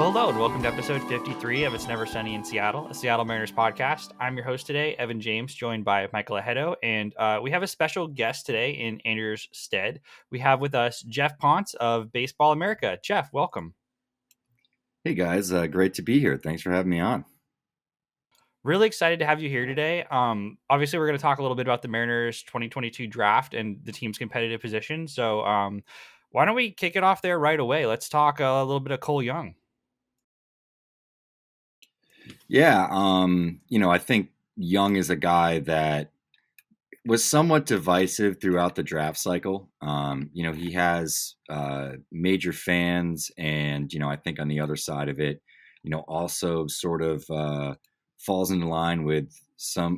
Well, hello, and welcome to episode 53 of It's Never Sunny in Seattle, a Seattle Mariners podcast. I'm your host today, Evan James, joined by Michael Ahedo, and we have a special guest today in Andrew's stead. We have with us Geoff Ponce of Baseball America. Geoff, welcome. Hey guys, great to be here. Thanks for having me on. Really excited to have you here today. Obviously, we're going to talk a little bit about the Mariners 2022 draft and the team's competitive position. So why don't we kick it off there right away? Let's talk a little bit of Cole Young. Yeah, I think Young is a guy that was somewhat divisive throughout the draft cycle. He has major fans, and I think on the other side of it, also sort of falls in line with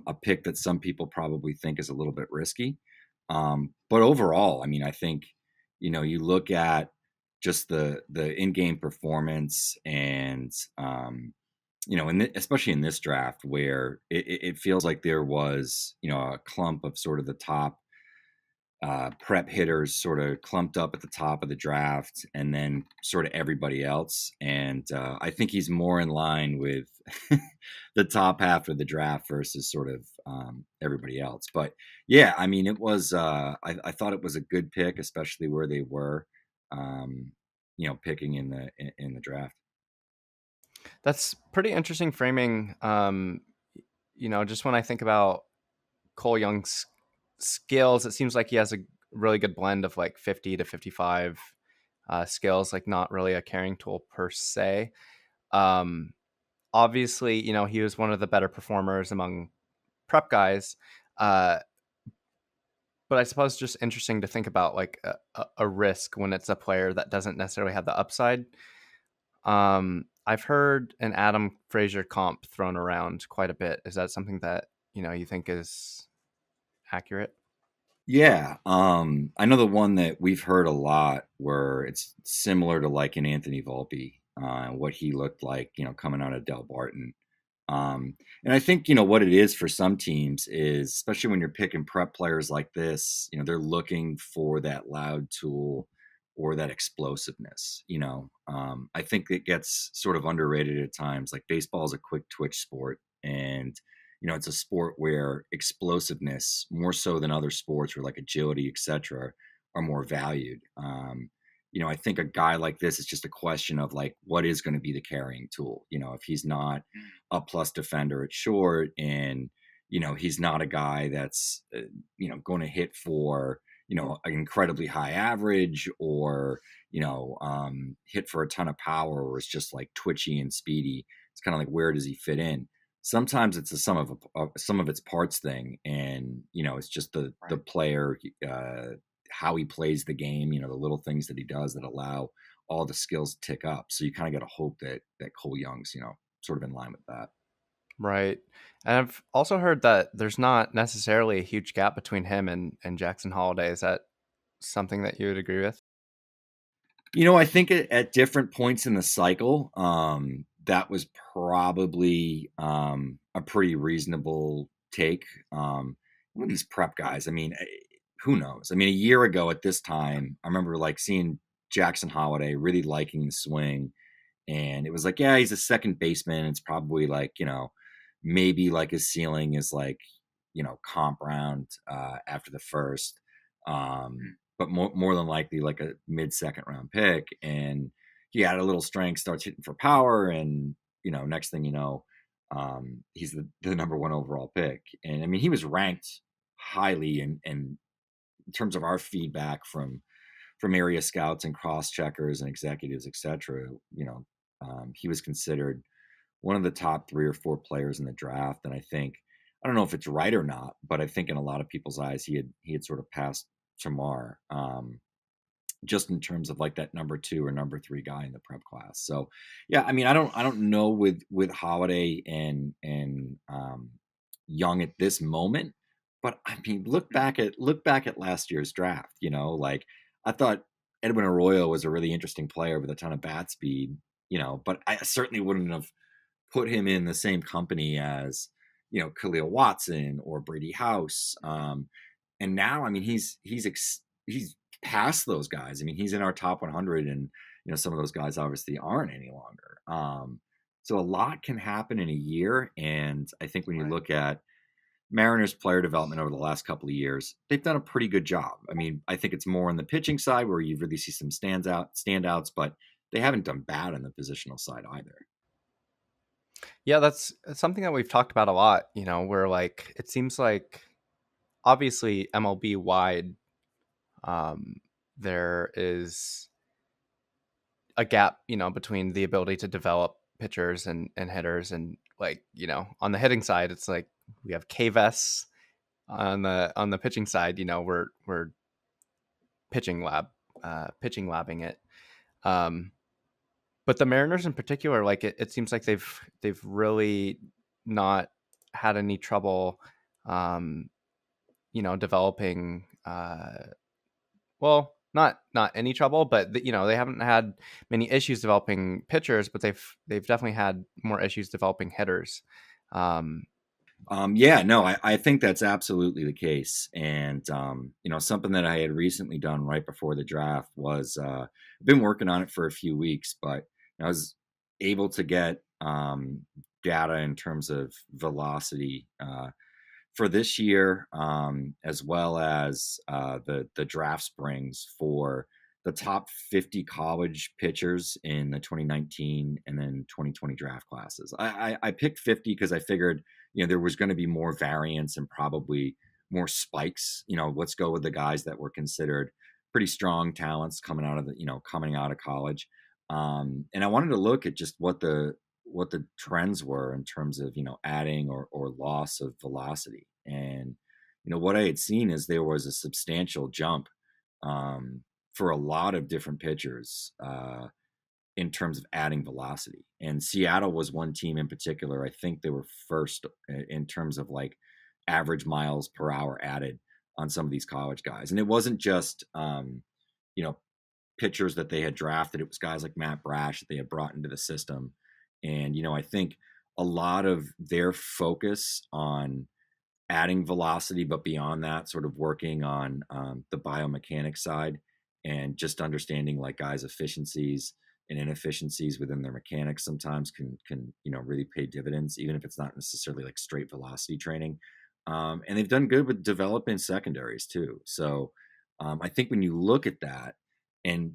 a pick that some people probably think is a little bit risky. But overall, I think you look at just the in-game performance and especially in this draft where it feels like there was, a clump of sort of the top prep hitters sort of clumped up at the top of the draft and then sort of everybody else. And I think he's more in line with the top half of the draft versus sort of everybody else. But yeah, it was, I thought it was a good pick, especially where they were, picking in the draft. That's pretty interesting framing. Just when I think about Cole Young's skills, it seems like he has a really good blend of like 50 to 55 skills, like not really a carrying tool per se. Obviously, he was one of the better performers among prep guys. But I suppose just interesting to think about like a risk when it's a player that doesn't necessarily have the upside. I've heard an Adam Frazier comp thrown around quite a bit. Is that something that, you think is accurate? Yeah. I know the one that we've heard a lot where it's similar to like an Anthony Volpe, what he looked like, coming out of Del Barton. And I think, what it is for some teams is, especially when you're picking prep players like this, they're looking for that loud tool or that explosiveness. I think it gets sort of underrated at times. Like baseball is a quick twitch sport, and it's a sport where explosiveness, more so than other sports where like agility, etc., are more valued. I think a guy like this is just a question of like, what is going to be the carrying tool? If he's not a plus defender at short, and he's not a guy that's going to hit for an incredibly high average, or hit for a ton of power, or it's just like twitchy and speedy. It's kind of like, where does he fit in? Sometimes it's a sum of its parts thing, and it's just the player, how he plays the game, the little things that he does that allow all the skills to tick up. So you kind of got to hope that Cole Young's sort of in line with that. Right. And I've also heard that there's not necessarily a huge gap between him and Jackson Holliday. Is that something that you would agree with? I think at different points in the cycle, that was probably a pretty reasonable take. One of these prep guys, who knows? A year ago at this time, I remember like seeing Jackson Holliday, really liking the swing. And it was like, yeah, he's a second baseman. It's probably like, maybe like his ceiling is like, comp round after the first. But more than likely like a mid-second round pick. And he had a little strength, starts hitting for power. And, next thing you know, he's the number one overall pick. And he was ranked highly and in terms of our feedback from area scouts and cross checkers and executives, etc. He was considered one of the top 3 or 4 players in the draft. And I don't know if it's right or not, but I think in a lot of people's eyes, he had sort of passed Tamar, just in terms of like that number 2 or number 3 guy in the prep class. So yeah, I don't know with Holiday and Young at this moment, but look back at last year's draft. Like I thought Edwin Arroyo was a really interesting player with a ton of bat speed, but I certainly wouldn't have put him in the same company as Khalil Watson or Brady House. And now, he's past those guys. He's in our top 100, and some of those guys obviously aren't any longer. So a lot can happen in a year. And I think when you look at Mariners player development over the last couple of years, they've done a pretty good job. I mean, I think it's more on the pitching side where you really see some standouts, but they haven't done bad on the positional side either. Yeah, that's something that we've talked about a lot, where like it seems like obviously MLB wide, there is a gap, between the ability to develop pitchers and hitters. And like, on the hitting side, it's like we have KVS. On the pitching side, we're pitching labbing it. But the Mariners in particular, like it seems like they've really not had any trouble, developing. Well, not any trouble, but they haven't had many issues developing pitchers, but they've definitely had more issues developing hitters. Yeah, no, I think that's absolutely the case. And, something that I had recently done right before the draft was I've been working on it for a few weeks, but I was able to get data in terms of velocity for this year, as well as the draft springs for the top 50 college pitchers in the 2019 and then 2020 draft classes. I picked 50 because I figured, there was going to be more variance and probably more spikes. Let's go with the guys that were considered pretty strong talents coming out of college. And I wanted to look at just what the trends were in terms of, adding or loss of velocity. And, what I had seen is there was a substantial jump for a lot of different pitchers in terms of adding velocity. And Seattle was one team in particular. I think they were first in terms of like average miles per hour added on some of these college guys. And it wasn't just, pitchers that they had drafted. It was guys like Matt Brash that they had brought into the system. And, I think a lot of their focus on adding velocity, but beyond that, sort of working on the biomechanics side and just understanding like guys' efficiencies and inefficiencies within their mechanics sometimes can really pay dividends, even if it's not necessarily like straight velocity training. And they've done good with developing secondaries too. So I think when you look at that, and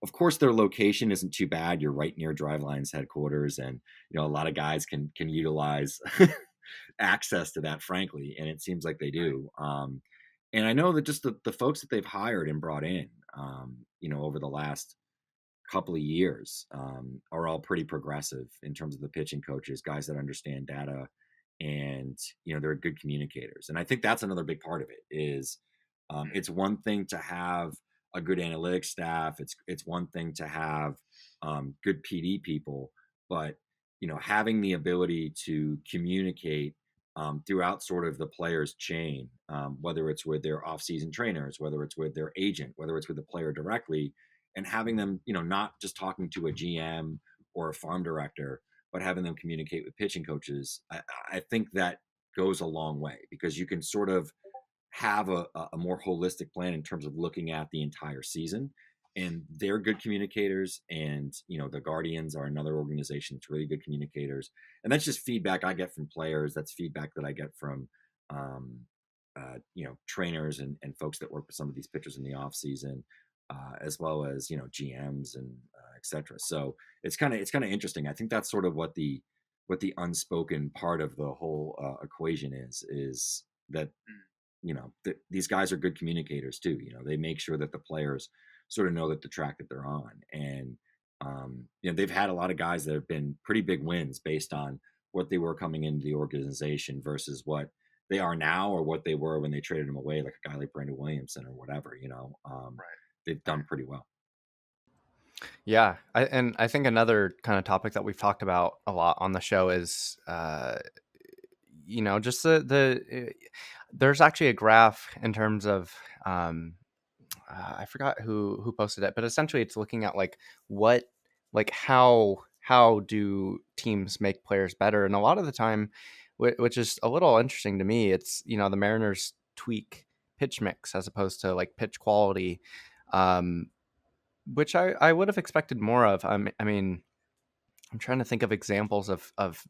of course their location isn't too bad. You're right near Driveline's headquarters, and a lot of guys can utilize access to that, frankly, and it seems like they do. And I know that just the folks that they've hired and brought in, over the last couple of years, are all pretty progressive in terms of the pitching coaches, guys that understand data, and they're good communicators. And I think that's another big part of it. Is it's one thing to have a good analytics staff. It's one thing to have good PD people, but having the ability to communicate throughout sort of the player's chain, whether it's with their off-season trainers, whether it's with their agent, whether it's with the player directly, and having them, not just talking to a GM or a farm director, but having them communicate with pitching coaches. I think that goes a long way, because you can sort of have a more holistic plan in terms of looking at the entire season. And they're good communicators, and the Guardians are another organization that's really good communicators. And that's just feedback I get from players. That's feedback that I get from trainers and folks that work with some of these pitchers in the off season, as well as GMs and etc. So it's kind of interesting. I think that's sort of what the unspoken part of the whole equation is that these guys are good communicators too. They make sure that the players sort of know that the track that they're on. And they've had a lot of guys that have been pretty big wins based on what they were coming into the organization versus what they are now, or what they were when they traded them away, like a guy like Brandon Williamson or whatever. Right. They've done pretty well. Yeah, I think another kind of topic that we've talked about a lot on the show is just there's actually a graph in terms of I forgot who posted it, but essentially it's looking at like how do teams make players better. And a lot of the time, which is a little interesting to me, it's the Mariners tweak pitch mix as opposed to like pitch quality. which I would have expected more of. I mean, I'm trying to think of examples of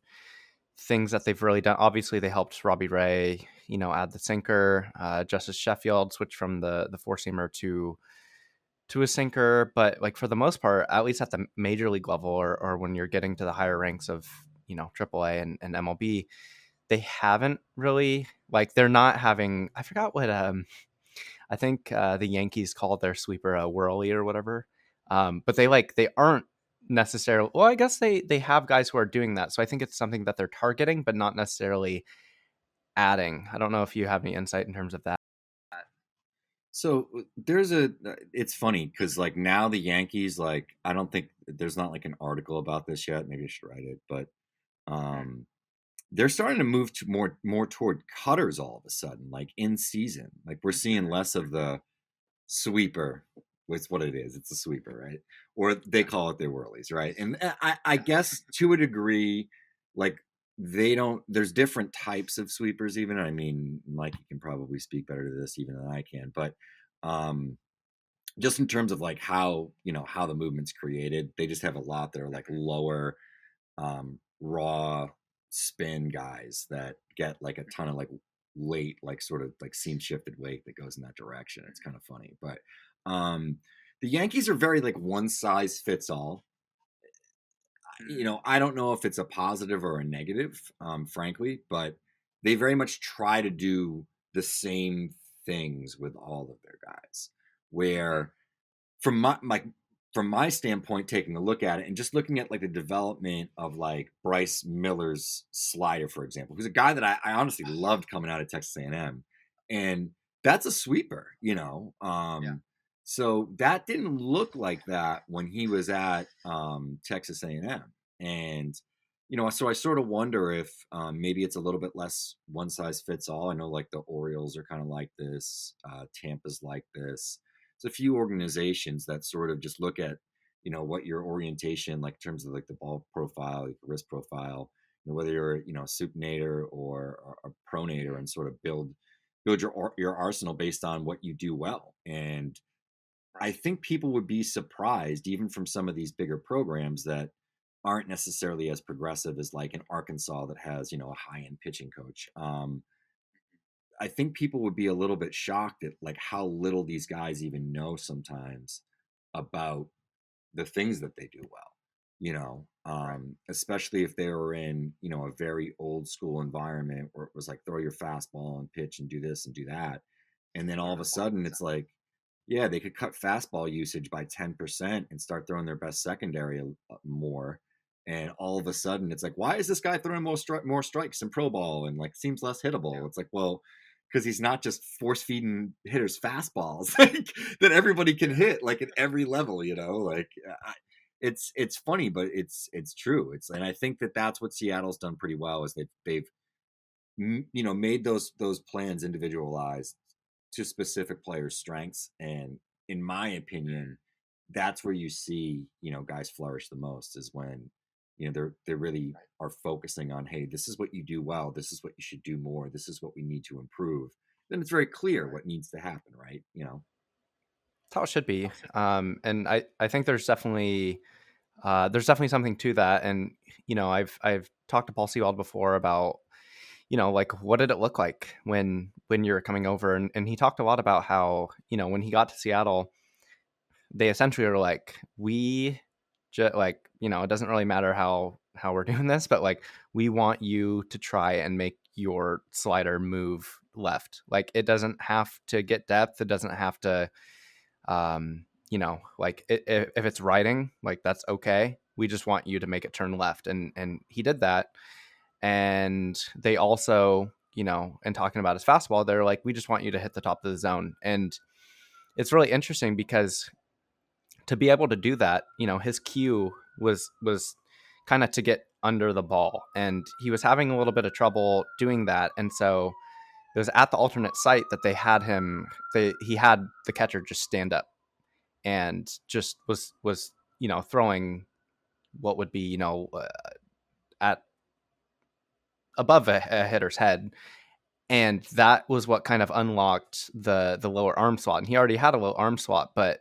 things that they've really done. Obviously, they helped Robbie Ray, add the sinker. Justice Sheffield switched from the four seamer to a sinker, but like for the most part, at least at the major league level, or when you're getting to the higher ranks of AAA and MLB, they haven't really, like, they're not having. I forgot what I think the Yankees called their sweeper a whirly or whatever. But they aren't necessarily. Well, I guess they have guys who are doing that, so I think it's something that they're targeting, but not necessarily adding. I don't know if you have any insight in terms of that. So it's funny because like now the Yankees, like I don't think there's not like an article about this yet. Maybe I should write it, but they're starting to move to more toward cutters all of a sudden, like in season. Like we're seeing less of the sweeper. It's what it is. It's a sweeper, right? Or they call it their whirlies, right? And I guess to a degree, like there's different types of sweepers even. I mean, Mikey can probably speak better to this even than I can, but just in terms of like how the movement's created, they just have a lot that are like lower raw spin guys that get like a ton of like weight, like sort of like seam shifted weight that goes in that direction. It's kind of funny, but the Yankees are very like one size fits all. I don't know if it's a positive or a negative, frankly, but they very much try to do the same things with all of their guys. Where, from my standpoint, taking a look at it and just looking at like the development of like Bryce Miller's slider, for example, who's a guy that I honestly loved coming out of Texas A&M, and that's a sweeper, Yeah. So that didn't look like that when he was at Texas A&M. And, so I sort of wonder if maybe it's a little bit less one size fits all. I know like the Orioles are kind of like this. Tampa's like this. There's a few organizations that sort of just look at, what your orientation, like in terms of like the ball profile, like the wrist profile, whether you're, a supinator or a pronator, and sort of build your arsenal based on what you do well. And I think people would be surprised, even from some of these bigger programs that aren't necessarily as progressive as like an Arkansas that has, a high-end pitching coach. I think people would be a little bit shocked at like how little these guys even know sometimes about the things that they do well, especially if they were in, a very old school environment where it was like throw your fastball and pitch and do this and do that. And then all of a sudden it's like, yeah, they could cut fastball usage by 10% and start throwing their best secondary more. And all of a sudden it's like, why is this guy throwing more strikes in pro ball and like seems less hittable? Yeah. It's like, well, because he's not just force feeding hitters fastballs like, that everybody can hit like at every level, like it's funny, but it's true. And I think that's what Seattle's done pretty well is they've made those plans individualized to specific players' strengths. And in my opinion, that's where you see, guys flourish the most is when, they really are focusing on, hey, this is what you do well. This is what you should do more. This is what we need to improve. Then it's very clear what needs to happen, right? That's how it should be. And I think there's definitely something to that. And, I've talked to Paul Sewald before about, like what did it look like when you're coming over? And he talked a lot about how, when he got to Seattle, they essentially were like, it doesn't really matter how we're doing this, but like, we want you to try and make your slider move left. Like it doesn't have to get depth. It doesn't have to, like if it's riding, like that's okay. We just want you to make it turn left. And he did that. And they also, in talking about his fastball, they're like, we just want you to hit the top of the zone. And it's really interesting because to be able to do that, his cue was kind of to get under the ball, and he was having a little bit of trouble doing that. And so it was at the alternate site that he had the catcher just stand up and just was throwing what would be at above a hitter's head. And that was what kind of unlocked the lower arm slot. And he already had a low arm slot, but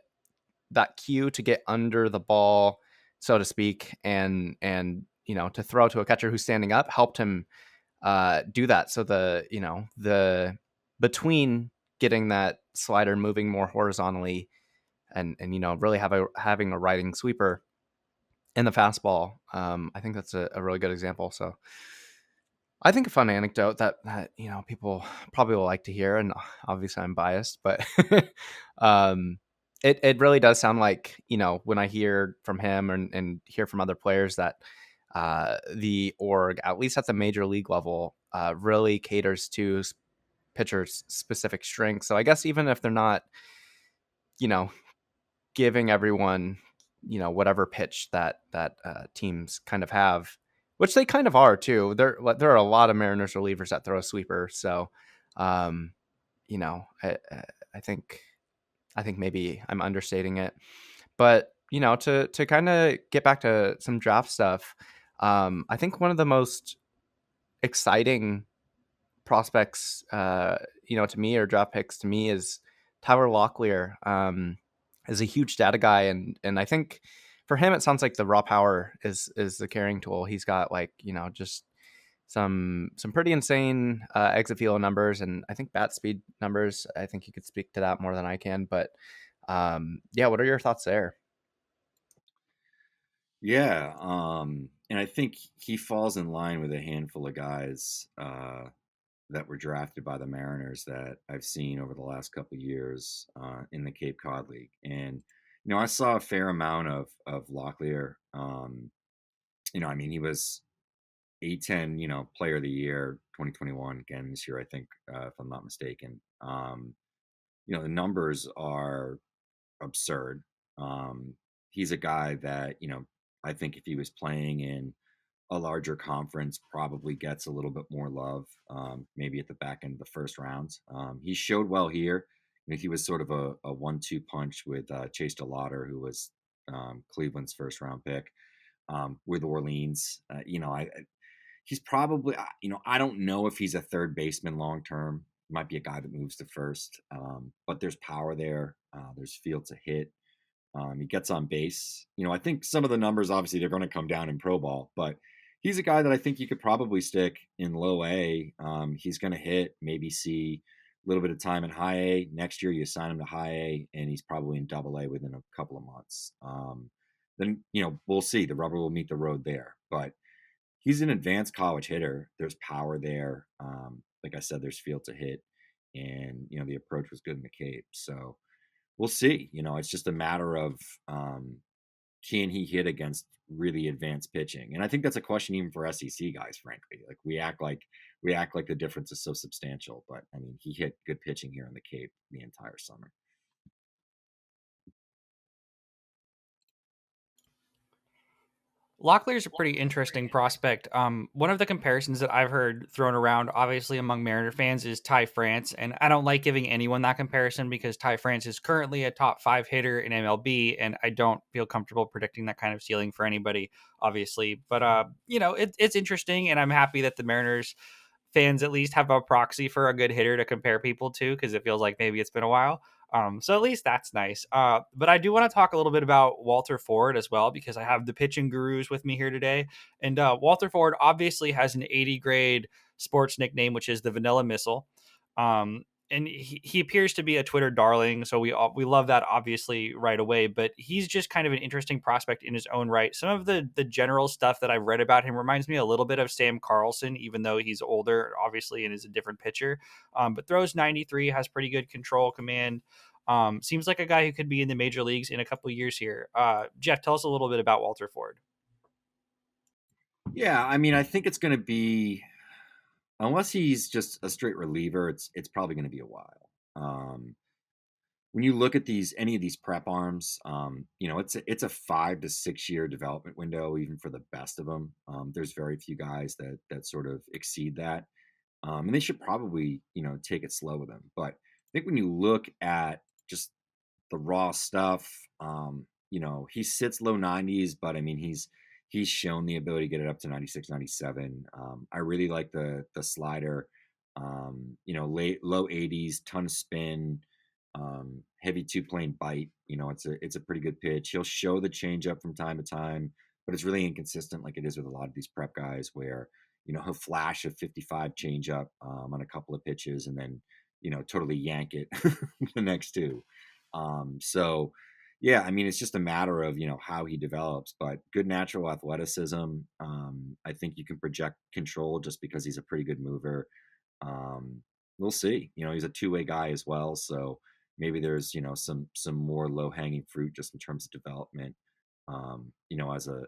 that cue to get under the ball, so to speak, and to throw to a catcher who's standing up helped him do that. So the between getting that slider moving more horizontally and really having a riding sweeper in the fastball, I think that's a really good example. So I think a fun anecdote that people probably will like to hear, and obviously I'm biased, but it really does sound like, when I hear from him and hear from other players, that the org, at least at the major league level, really caters to pitchers' specific strengths. So I guess even if they're not, giving everyone, whatever pitch that teams kind of have, which they kind of are too. There are a lot of Mariners relievers that throw a sweeper. So, um, I think maybe I'm understating it, but to kind of get back to some draft stuff, I think one of the most exciting prospects, to me, or draft picks to me, is Tyler Locklear. Is a huge data guy, and I think for him it sounds like the raw power is the carrying tool. He's got just some pretty insane exit velo numbers, and I think bat speed numbers. I think you could speak to that more than I can, but yeah, what are your thoughts there? Yeah, and I think he falls in line with a handful of guys that were drafted by the Mariners that I've seen over the last couple of years in the Cape Cod League. And I saw a fair amount of Locklear. He was A10, Player of the Year 2021 again this year, I think, if I'm not mistaken. The numbers are absurd. He's a guy that I think if he was playing in a larger conference, probably gets a little bit more love, maybe at the back end of the first rounds. He showed well here. He was sort of a 1-2 punch with Chase DeLauder, who was Cleveland's first round pick, with Orleans. He's probably, I don't know if he's a third baseman long term. Might be a guy that moves to first, but there's power there. There's field to hit. He gets on base. I think some of the numbers, obviously, they're going to come down in pro ball, but he's a guy that I think you could probably stick in low A. He's going to hit, maybe see a little bit of time in high A. Next year, you assign him to high A, and he's probably in double A within a couple of months. Then, we'll see. The rubber will meet the road there. But he's an advanced college hitter. There's power there. Like I said, there's field to hit. And, the approach was good in the Cape. So, we'll see. It's just a matter of can he hit against really advanced pitching? And I think that's a question even for SEC guys, frankly. Like we act like the difference is so substantial, but I mean, he hit good pitching here in the Cape the entire summer. Locklear is a pretty interesting prospect. One of the comparisons that I've heard thrown around, obviously among Mariner fans, is Ty France, and I don't like giving anyone that comparison because Ty France is currently a top 5 hitter in MLB, and I don't feel comfortable predicting that kind of ceiling for anybody, obviously. But it's interesting, and I'm happy that the Mariners fans at least have a proxy for a good hitter to compare people to because it feels like maybe it's been a while. So at least that's nice. But I do want to talk a little bit about Walter Ford as well because I have the pitching gurus with me here today. And Walter Ford obviously has an 80 grade sports nickname, which is the Vanilla Missile. And he appears to be a Twitter darling, so we love that obviously right away. But he's just kind of an interesting prospect in his own right. Some of the general stuff that I've read about him reminds me a little bit of Sam Carlson, even though he's older, obviously, and is a different pitcher. But throws 93, has pretty good control command. Seems like a guy who could be in the major leagues in a couple of years here. Geoff, tell us a little bit about Walter Ford. Yeah, I mean, I think it's going to be, unless he's just a straight reliever, it's probably going to be a while. When you look at any of these prep arms, it's a 5 to 6 year development window, even for the best of them. There's very few guys that sort of exceed that, and they should probably take it slow with them. But I think when you look at just the raw stuff, he sits low 90s, but I mean he's shown the ability to get it up to 96, 97. I really like the slider, low 80s, ton of spin. Heavy two-plane bite. It's a pretty good pitch. He'll show the changeup from time to time, but it's really inconsistent, like it is with a lot of these prep guys, where he'll flash a 55 changeup on a couple of pitches, and then totally yank it the next two. So yeah, I mean, it's just a matter of how he develops, but good natural athleticism. I think you can project control just because he's a pretty good mover. We'll see. He's a two-way guy as well, so maybe there's some more low-hanging fruit just in terms of development.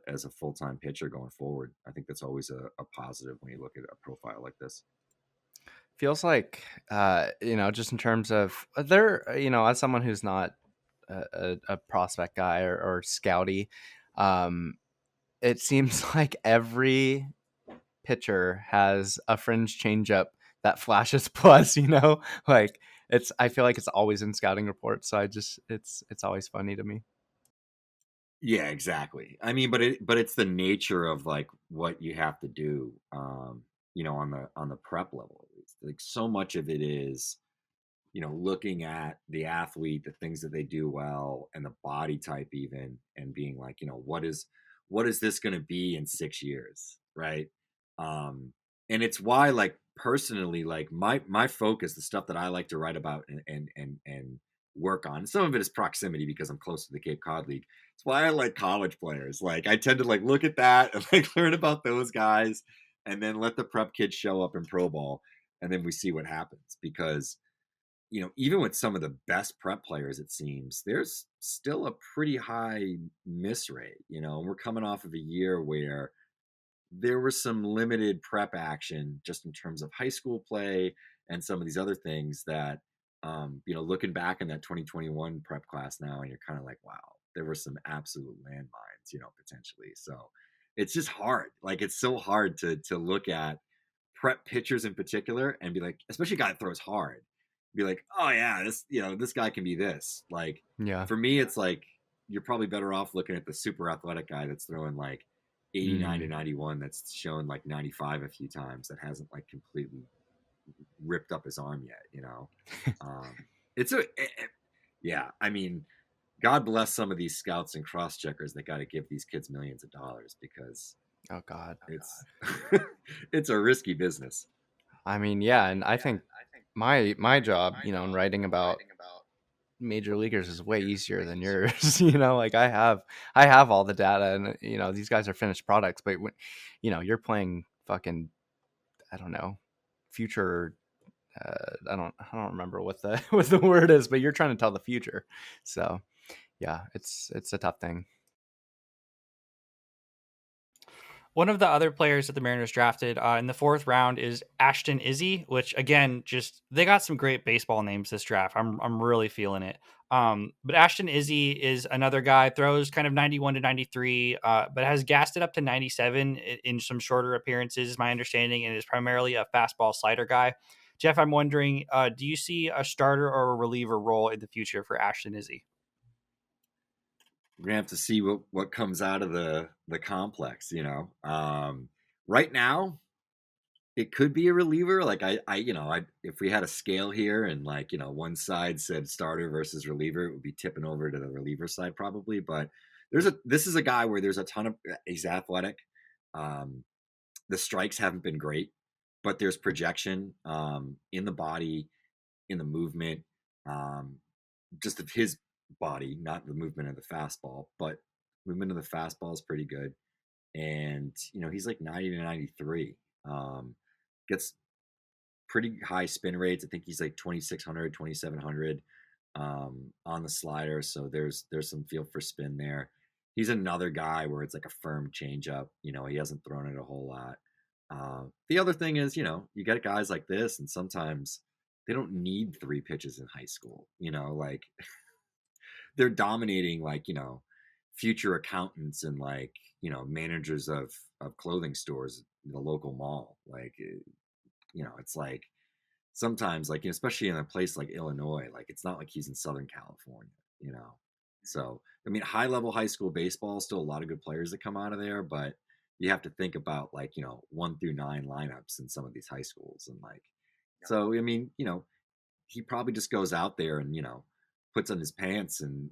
As a full-time pitcher going forward, I think that's always a positive when you look at a profile like this. Feels like just in terms of there, as someone who's not a prospect guy or scouty, it seems like every pitcher has a fringe changeup that flashes plus, like I feel like it's always in scouting reports. So it's always funny to me. Yeah, exactly. I mean, but it's the nature of like what you have to do, on the prep level. It's like so much of it is, looking at the athlete, the things that they do well, and the body type even, and being like, what is this going to be in 6 years, right? And it's why, like, personally, like my focus, the stuff that I like to write about and work on. Some of it is proximity because I'm close to the Cape Cod League. It's why I like college players. Like, I tend to like look at that and like learn about those guys, and then let the prep kids show up in pro ball, and then we see what happens. Because even with some of the best prep players, it seems there's still a pretty high miss rate. We're coming off of a year where there was some limited prep action just in terms of high school play and some of these other things that, looking back in that 2021 prep class now, and you're kind of like, wow, there were some absolute landmines, potentially. So it's just hard. Like, it's so hard to look at prep pitchers in particular and be like, especially a guy that throws hard, be like, oh yeah, this guy can be this. Like, Yeah. for me, it's like, you're probably better off looking at the super athletic guy that's throwing like 89 to 91, that's shown like 95 a few times, that hasn't like completely ripped up his arm yet. It's yeah, I mean, God bless some of these scouts and cross checkers that got to give these kids millions of dollars, because Oh God. it's it's a risky business. I mean, yeah, and I think my job, in writing about major leaguers is way easier than yours. Like I have all the data, and these guys are finished products, but when you're playing fucking, I don't know, future, I don't remember what the what the word is, but you're trying to tell the future. So yeah, it's a tough thing. One of the other players that the Mariners drafted in the fourth round is Ashton Izzy, which again, just they got some great baseball names this draft. I'm really feeling it. But Ashton Izzy is another guy, throws kind of 91 to 93, but has gassed it up to 97 in some shorter appearances, is my understanding, and is primarily a fastball slider guy. Geoff, I'm wondering, do you see a starter or a reliever role in the future for Ashton Izzy? We're gonna have to see what comes out of the complex. Right now, it could be a reliever. Like, if we had a scale here, and like, one side said starter versus reliever, it would be tipping over to the reliever side probably. But this is a guy where there's a ton of, he's athletic. The strikes haven't been great, but there's projection in the body, in the movement, just of his body, not the movement of the fastball, but movement of the fastball is pretty good. And he's like 90 to 93. Gets pretty high spin rates. I think he's like 2,600, 2,700 on the slider. So there's some feel for spin there. He's another guy where it's like a firm changeup. He hasn't thrown it a whole lot. The other thing is, you got guys like this, and sometimes they don't need 3 pitches in high school. Like, they're dominating, like, future accountants and like, managers of clothing stores in the local mall. Like, it's like, sometimes, like, especially in a place like Illinois, like, it's not like he's in Southern California. So, I mean, high level high school baseball, still a lot of good players that come out of there, but you have to think about, like, 1 through 9 lineups in some of these high schools. And like, so, I mean, he probably just goes out there and, puts on his pants and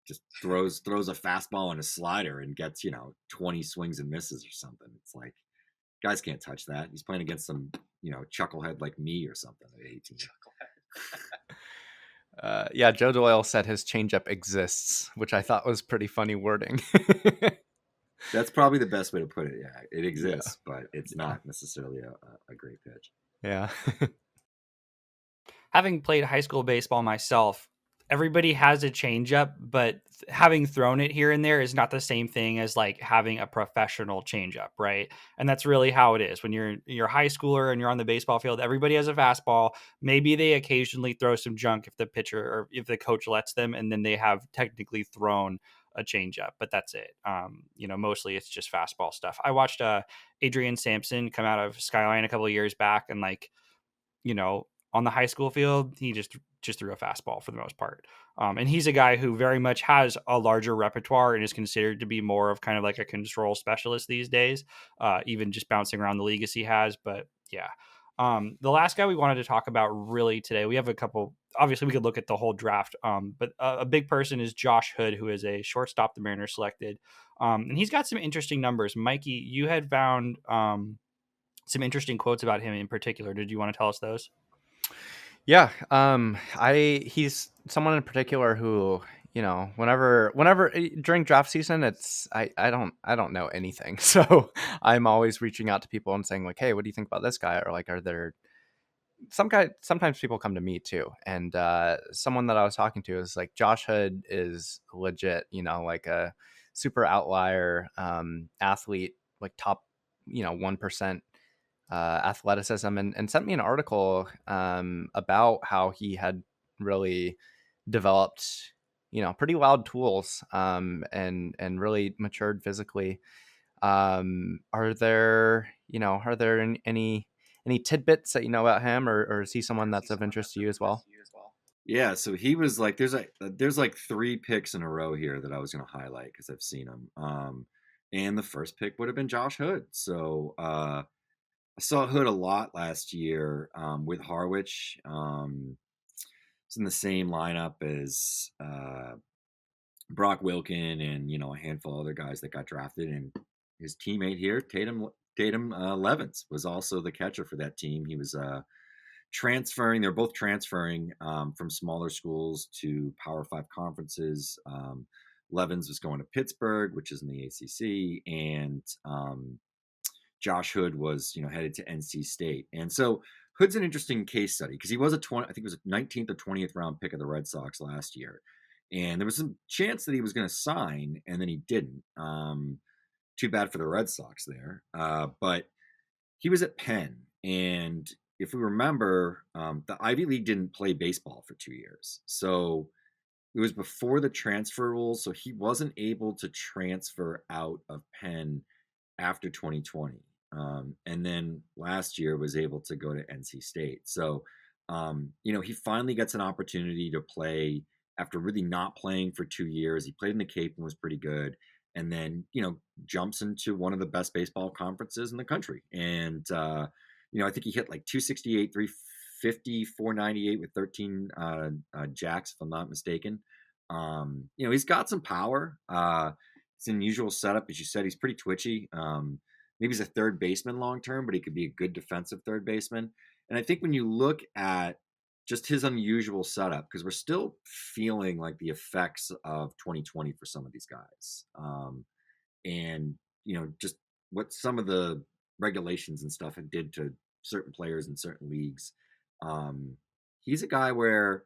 just throws a fastball and a slider and gets 20 swings and misses or something. It's like guys can't touch that. He's playing against some chucklehead like me or something at 18. Yeah, Joe Doyle said his changeup exists, which I thought was pretty funny wording. That's probably the best way to put it. Yeah, it exists, but it's not necessarily a great pitch. Yeah. Having played high school baseball myself, everybody has a changeup, but having thrown it here and there is not the same thing as like having a professional changeup, right? And that's really how it is when you're a high schooler and you're on the baseball field. Everybody has a fastball. Maybe they occasionally throw some junk if the pitcher or if the coach lets them, and then they have technically thrown a changeup, but that's it. Mostly it's just fastball stuff. I watched Adrian Sampson come out of Skyline a couple of years back, and on the high school field, he just threw a fastball for the most part. And he's a guy who very much has a larger repertoire and is considered to be more of kind of like a control specialist these days, even just bouncing around the league as he has. But yeah. The last guy we wanted to talk about really today, we have a couple, obviously we could look at the whole draft, but a big person is Josh Hood, who is a shortstop the Mariners selected. And he's got some interesting numbers. Mikey, you had found some interesting quotes about him in particular. Did you want to tell us those? Yeah. He's someone in particular who, whenever during draft season, I don't know anything. So I'm always reaching out to people and saying like, hey, what do you think about this guy? Or like, are there sometimes people come to me too. And someone that I was talking to is like, Josh Hood is legit, like a super outlier athlete, like top, 1% athleticism, and sent me an article about how he had really developed, pretty loud tools and really matured physically. Are there any tidbits that you know about him, or is he someone that's of interest to you as well? Yeah, so he was like, there's like 3 picks in a row here that I was going to highlight because I've seen him. And the first pick would have been Josh Hood. So I saw Hood a lot last year with Harwich. It's in the same lineup as Brock Wilkin and a handful of other guys that got drafted. And his teammate here, Tatum Levens, was also the catcher for that team. He was transferring. They're both transferring from smaller schools to Power 5 conferences. Levens was going to Pittsburgh, which is in the ACC, and Josh Hood was headed to NC State. And so Hood's an interesting case study because he was I think it was a 19th or 20th round pick of the Red Sox last year, and there was some chance that he was going to sign, and then he didn't. Too bad for the Red Sox there, but he was at Penn, and if we remember, the Ivy League didn't play baseball for 2 years. So it was before the transfer rules. So he wasn't able to transfer out of Penn after 2020. And then last year was able to go to NC State. So, he finally gets an opportunity to play after really not playing for 2 years. He played in the Cape and was pretty good. And then, jumps into one of the best baseball conferences in the country. And, I think he hit like 268, 350, 498 with 13 jacks, if I'm not mistaken. He's got some power. It's an unusual setup. As you said, he's pretty twitchy. Maybe he's a third baseman long term, but he could be a good defensive third baseman. And I think when you look at just his unusual setup, because we're still feeling like the effects of 2020 for some of these guys. And, just what some of the regulations and stuff did to certain players in certain leagues. He's a guy where,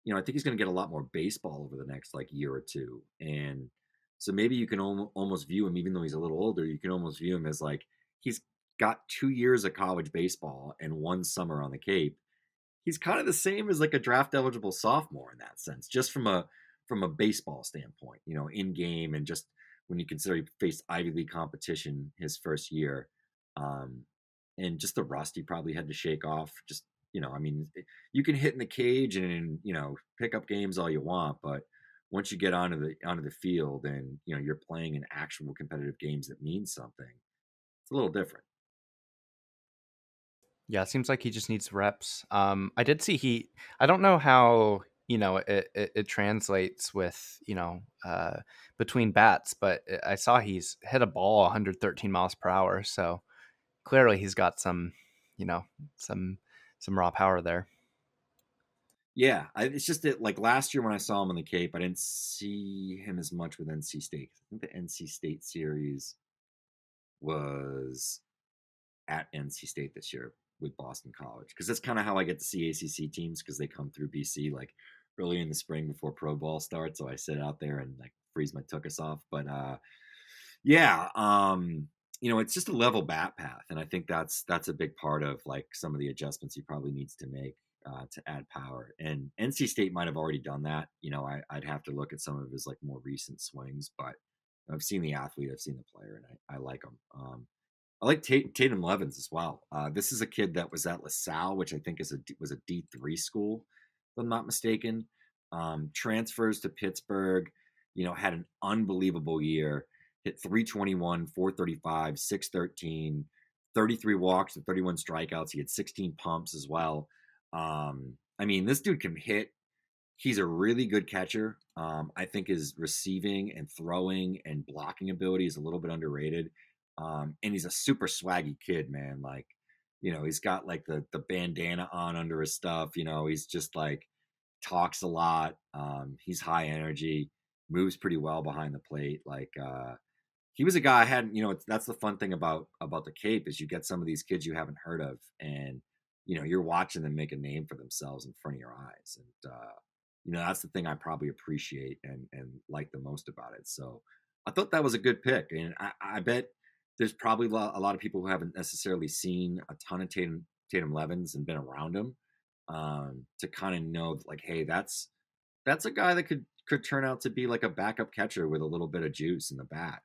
I think he's going to get a lot more baseball over the next like year or two. And so maybe you can almost view him, even though he's a little older, you can almost view him as like, he's got 2 years of college baseball and 1 summer on the Cape. He's kind of the same as like a draft eligible sophomore in that sense, just from a baseball standpoint, in game, and just when you consider he faced Ivy League competition his first year, and just the rust he probably had to shake off. Just you can hit in the cage and pick up games all you want, but once you get onto the field and you're playing in actual competitive games that mean something, it's a little different. Yeah, it seems like he just needs reps. I did see I don't know how it translates with, between bats. But I saw he's hit a ball 113 miles per hour. So clearly he's got some, some raw power there. Yeah, it's just that like last year when I saw him on the Cape, I didn't see him as much with NC State. I think the NC State series was at NC State this year with Boston College, because that's kind of how I get to see ACC teams, because they come through BC like early in the spring before pro ball starts. So I sit out there and like freeze my tuchus off. But yeah, it's just a level bat path, and I think that's a big part of like some of the adjustments he probably needs to make to add power. And NC State might have already done that. I'd have to look at some of his like more recent swings, but I've seen the athlete, I've seen the player, and I like him. I like Tatum Levens as well. This is a kid that was at LaSalle, which I think was a D3 school, if I'm not mistaken. Transfers to Pittsburgh, had an unbelievable year. Hit 321, 435, 613, 33 walks and 31 strikeouts. He had 16 pumps as well. This dude can hit. He's a really good catcher. I think his receiving and throwing and blocking ability is a little bit underrated. And he's a super swaggy kid, man. Like, he's got like the bandana on under his stuff. He's just like talks a lot. He's high energy, moves pretty well behind the plate. Like, he was a guy I hadn't, that's the fun thing about the Cape is you get some of these kids you haven't heard of, and, you're watching them make a name for themselves in front of your eyes. And, that's the thing I probably appreciate and like the most about it. So I thought that was a good pick. And I bet there's probably a lot of people who haven't necessarily seen a ton of Tatum Levens and been around him to kind of know like, hey, that's a guy that could turn out to be like a backup catcher with a little bit of juice in the bat.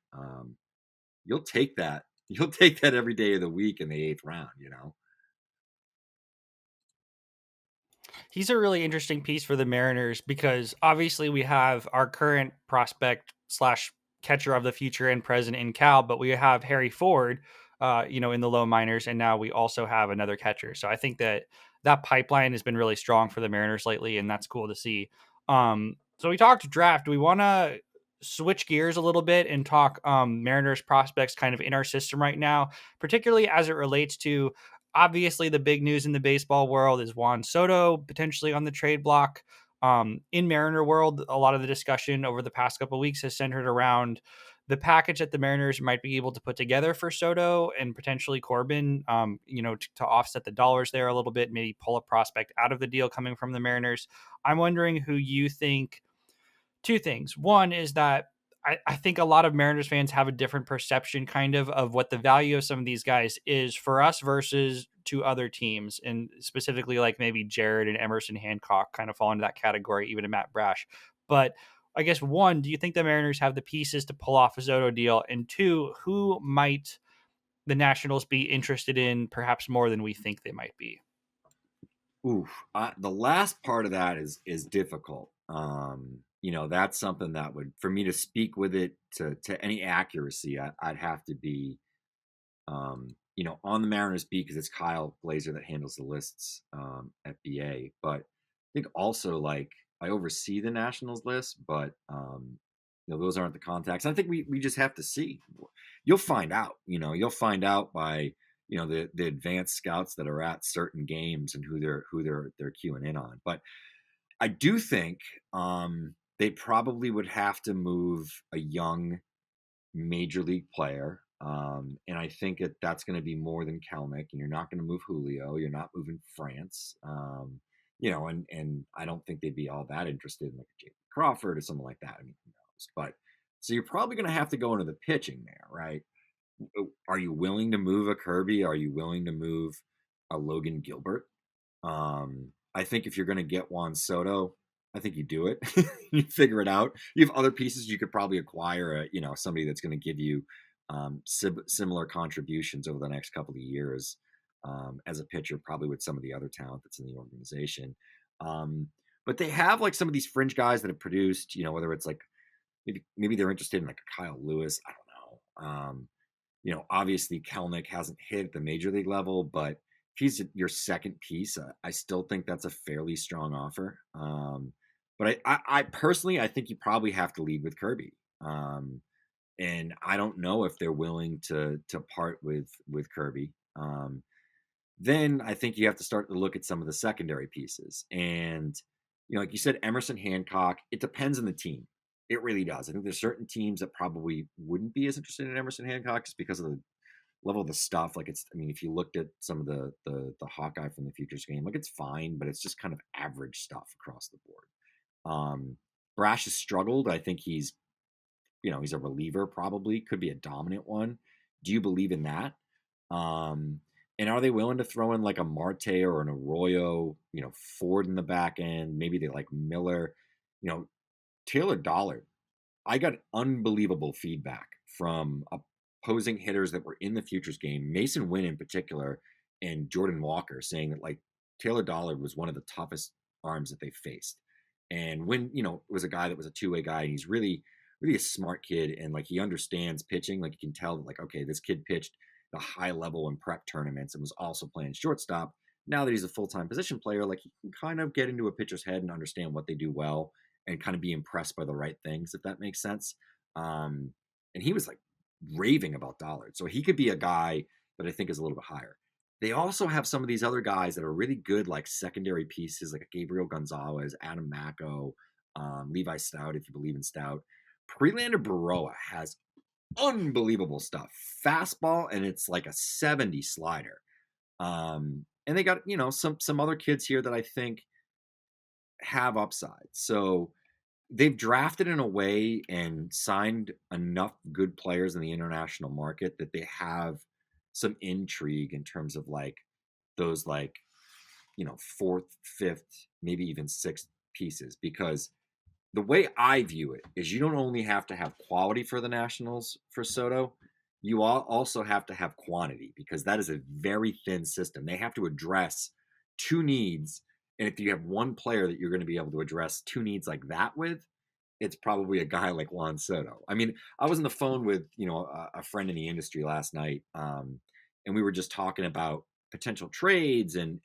You'll take that. You'll take that every day of the week in the 8th round, He's a really interesting piece for the Mariners because obviously we have our current prospect slash catcher of the future and present in Cal, but we have Harry Ford, in the low minors, and now we also have another catcher. So I think that pipeline has been really strong for the Mariners lately, and that's cool to see. So we talked draft. Do we want to switch gears a little bit and talk Mariners prospects kind of in our system right now, particularly as it relates to obviously the big news in the baseball world is Juan Soto potentially on the trade block. In Mariner world, a lot of the discussion over the past couple of weeks has centered around the package that the Mariners might be able to put together for Soto and potentially Corbin, to offset the dollars there a little bit, maybe pull a prospect out of the deal coming from the Mariners. I'm wondering who you think. Two things. One is that I think a lot of Mariners fans have a different perception kind of what the value of some of these guys is for us versus to other teams. And specifically like maybe Jarred and Emerson Hancock kind of fall into that category, even in Matt Brash. But I guess one, do you think the Mariners have the pieces to pull off a Soto deal? And two, who might the Nationals be interested in perhaps more than we think they might be? Oof. The last part of that is difficult. That's something that would, for me to speak with it to any accuracy, I'd have to be, on the Mariners beat, because it's Kyle Blazer that handles the lists at BA. But I think also like I oversee the Nationals list, but those aren't the contacts. I think we just have to see. You'll find out. You'll find out by the advanced scouts that are at certain games and who they're queuing in on. But I do think they probably would have to move a young major league player. And I think that's going to be more than Kelenic, and you're not going to move Julio. You're not moving France. And I don't think they'd be all that interested in like a Jake Crawford or something like that. I mean, who knows? But so you're probably going to have to go into the pitching there, right? Are you willing to move a Kirby? Are you willing to move a Logan Gilbert? I think if you're going to get Juan Soto, I think you do it. You figure it out. You have other pieces you could probably acquire. Somebody that's going to give you similar contributions over the next couple of years as a pitcher, probably with some of the other talent that's in the organization. But they have like some of these fringe guys that have produced. Whether it's like maybe they're interested in like a Kyle Lewis. I don't know. Obviously Kelenic hasn't hit at the major league level, but if he's your second piece, I still think that's a fairly strong offer. But I personally, I think you probably have to lead with Kirby. And I don't know if they're willing to part with Kirby. Then I think you have to start to look at some of the secondary pieces. And, like you said, Emerson Hancock, it depends on the team. It really does. I think there's certain teams that probably wouldn't be as interested in Emerson Hancock just because of the level of the stuff. Like if you looked at some of the Hawkeye from the Futures game, like it's fine, but it's just kind of average stuff across the board. Brash has struggled. I think he's a reliever, probably could be a dominant one. Do you believe in that? And are they willing to throw in like a Marte or an Arroyo, Ford in the back end? Maybe they like Miller, Taylor Dollard. I got unbelievable feedback from opposing hitters that were in the Futures game, Mason Wynn in particular, and Jordan Walker, saying that like Taylor Dollard was one of the toughest arms that they faced. And Wynn, was a guy that was a two-way guy, and he's really a smart kid, and like he understands pitching. Like you can tell that like, okay, this kid pitched the high level in prep tournaments and was also playing shortstop. Now that he's a full-time position player, like he can kind of get into a pitcher's head and understand what they do well and kind of be impressed by the right things, if that makes sense. And he was like raving about Dollard. So he could be a guy that I think is a little bit higher. They also have some of these other guys that are really good, like secondary pieces, like Gabriel Gonzalez, Adam Macko, Levi Stout, if you believe in Stout. Prelander Baroa has unbelievable stuff. Fastball, and it's like a 70 slider. And they got, some other kids here that I think have upside. So they've drafted in a way and signed enough good players in the international market that they have some intrigue in terms of like those like, fourth, fifth, maybe even sixth pieces, because the way I view it is you don't only have to have quality for the Nationals for Soto, you also have to have quantity, because that is a very thin system. They have to address two needs. And if you have one player that you're going to be able to address two needs like that with, it's probably a guy like Juan Soto. I mean, I was on the phone with, a friend in the industry last night. And we were just talking about potential trades and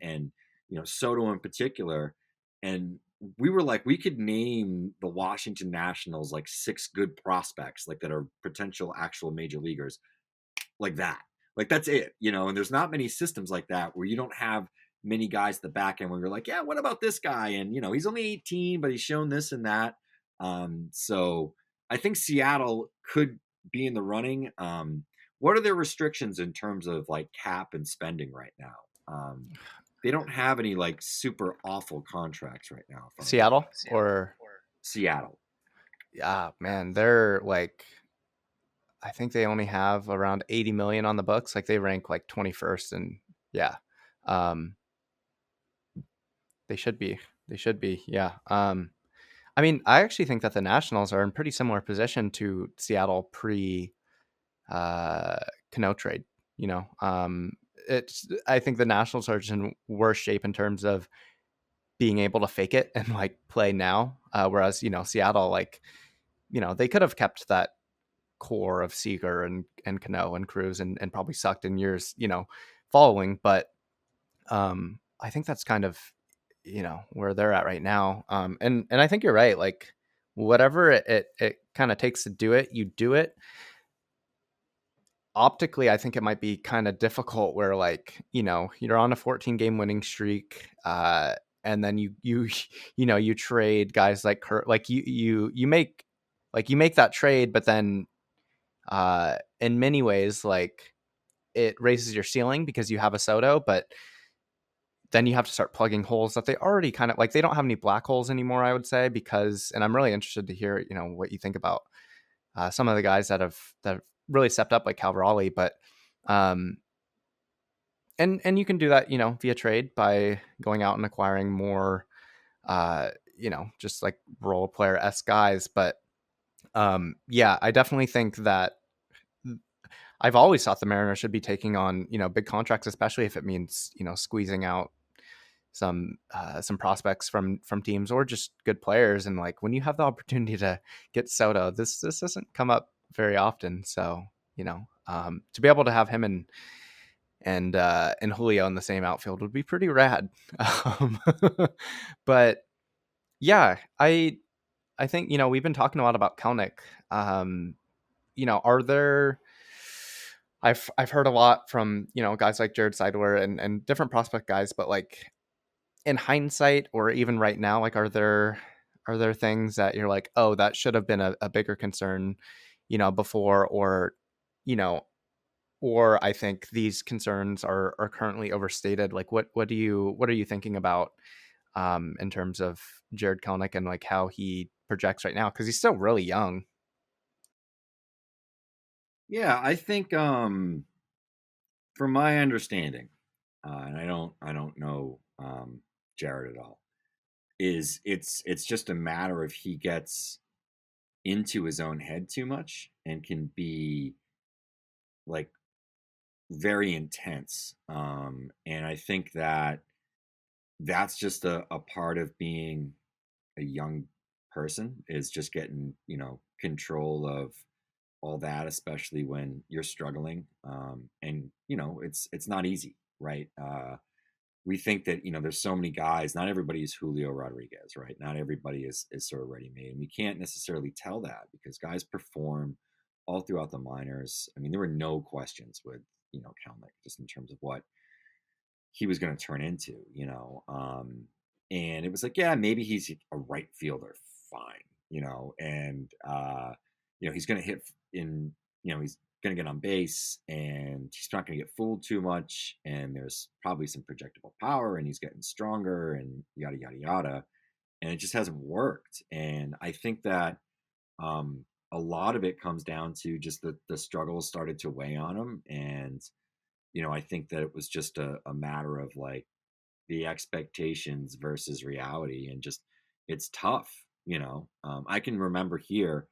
Soto in particular. And we were like, we could name the Washington Nationals like 6 good prospects, like that are potential actual major leaguers, like that. Like that's it, and there's not many systems like that where you don't have many guys at the back end where you're like, yeah, what about this guy? And, he's only 18, but he's shown this and that. So I think Seattle could be in the running. What are their restrictions in terms of like cap and spending right now? They don't have any like super awful contracts right now. Seattle or Seattle. Yeah, man, they're like, I think they only have around 80 million on the books. Like they rank like 21st, and yeah, they should be. Yeah. I mean, I actually think that the Nationals are in pretty similar position to Seattle pre Cano trade. I think the Nationals are just in worse shape in terms of being able to fake it and like play now. Whereas, Seattle, like, they could have kept that core of Seager and Cano and Cruz and probably sucked in years, following. But I think that's kind of, where they're at right now. And I think you're right. Like whatever it kind of takes to do it, you do it. Optically, I think it might be kind of difficult where like, you're on a 14-game winning streak, and then you trade guys like Kurt, like you make that trade, but then in many ways, like it raises your ceiling because you have a Soto, but then you have to start plugging holes that they already kind of like, they don't have any black holes anymore, I would say, because, and I'm really interested to hear, what you think about some of the guys that have really stepped up, like Calvarelli, but and you can do that, via trade by going out and acquiring more, just like role player S guys. But yeah, I definitely think that I've always thought the Mariners should be taking on, big contracts, especially if it means, squeezing out some prospects from teams or just good players. And like when you have the opportunity to get Soto, this doesn't come up very often. So, to be able to have him and Julio in the same outfield would be pretty rad. But Yeah, I think, we've been talking a lot about Kelnick. Are there I've heard a lot from, guys like Jared Seidler and different prospect guys, but like in hindsight or even right now, like are there things that you're like, oh, that should have been a bigger concern, before, you know, or I think these concerns are currently overstated. Like what are you thinking about in terms of Jared Kelnick and like how he projects right now? Because he's still really young. Yeah, I think from my understanding, and I don't know Jared at all, is it's just a matter of he gets into his own head too much and can be like very intense. And I think that that's just a part of being a young person, is just getting, control of all that, especially when you're struggling. And it's not easy, right? We think that, there's so many guys. Not everybody is Julio Rodriguez, right? Not everybody is sort of ready made, and we can't necessarily tell that because guys perform all throughout the minors. I mean, there were no questions with, Kelnick, just in terms of what he was going to turn into, and it was like, yeah, maybe he's a right fielder, fine, and he's going to hit in, he's going to get on base, and he's not going to get fooled too much, and there's probably some projectable power, and he's getting stronger, and yada yada yada, and it just hasn't worked. And I think that a lot of it comes down to just the struggles started to weigh on him, and I think that it was just a matter of like the expectations versus reality, and just it's tough. I can remember here,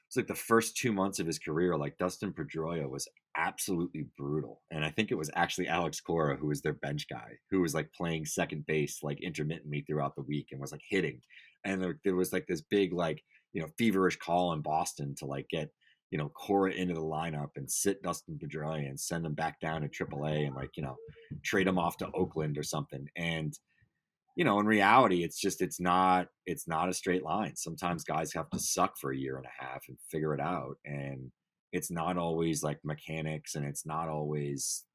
it's like the first 2 months of his career, like Dustin Pedroia was absolutely brutal, and I think it was actually Alex Cora who was their bench guy, who was like playing second base like intermittently throughout the week and was like hitting, and there was like this big like feverish call in Boston to like get Cora into the lineup and sit Dustin Pedroia and send him back down to AAA and like trade him off to Oakland or something. And in reality, it's not a straight line. Sometimes guys have to suck for a year and a half and figure it out. And it's not always like mechanics, and it's not always,